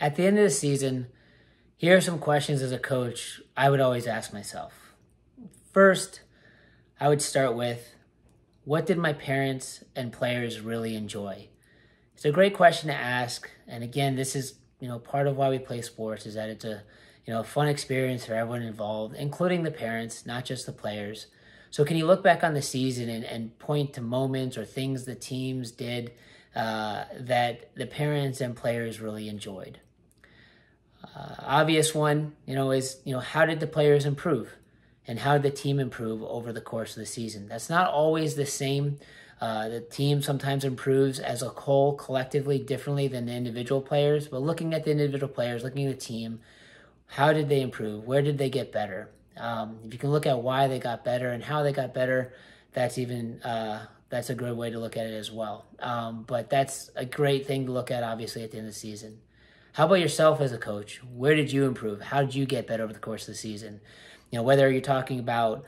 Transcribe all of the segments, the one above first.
At the end of the season, here are some questions as a coach I would always ask myself. First, I would start with, what did my parents and players really enjoy? It's a great question to ask. And again, this is, part of why we play sports is that it's a, fun experience for everyone involved, including the parents, not just the players. So can you look back on the season and point to moments or things the teams did that the parents and players really enjoyed? Obvious one, is, how did the players improve? And how did the team improve over the course of the season? That's not always the same. The team sometimes improves as a whole collectively differently than the individual players, but looking at the individual players, looking at the team, how did they improve? Where did they get better? If you can look at why they got better and how they got better, that's a great way to look at it as well. But that's a great thing to look at, obviously, at the end of the season. How about yourself as a coach? Where did you improve? How did you get better over the course of the season? Whether you're talking about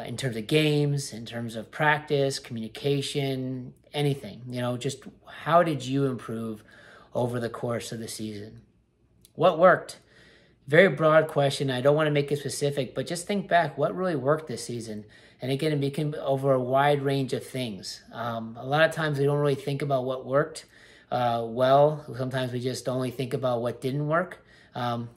in terms of games, in terms of practice, communication, anything, just how did you improve over the course of the season? What worked? Very broad question. I don't want to make it specific, but just think back, what really worked this season? And again, it can be over a wide range of things. A lot of times we don't really think about what worked well. Sometimes we just only think about what didn't work,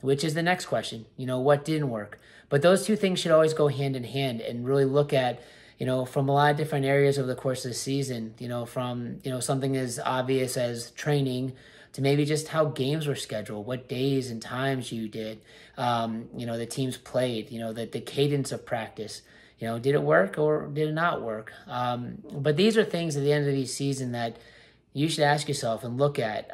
which is the next question, what didn't work? But those two things should always go hand in hand and really look at, from a lot of different areas over the course of the season, from, something as obvious as training to maybe just how games were scheduled, what days and times you did, the teams played, the cadence of practice, did it work or did it not work? But these are things at the end of the season that you should ask yourself and look at.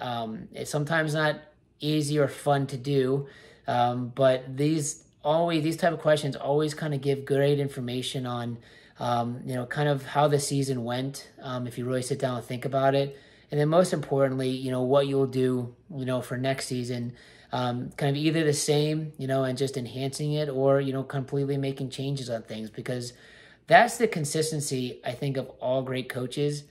It's sometimes not easy or fun to do, but these type of questions always kind of give great information on, kind of how the season went, if you really sit down and think about it. And then most importantly, what you'll do, for next season, kind of either the same, and just enhancing it or, completely making changes on things, because that's the consistency, I think, of all great coaches,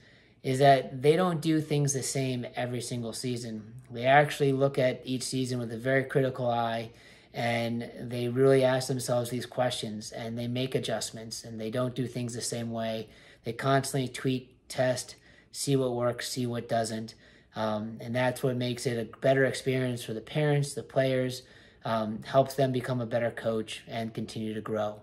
is that they don't do things the same every single season. They actually look at each season with a very critical eye, and they really ask themselves these questions, and they make adjustments, and they don't do things the same way. They constantly tweak, test, see what works, see what doesn't. And that's what makes it a better experience for the parents, the players, helps them become a better coach and continue to grow.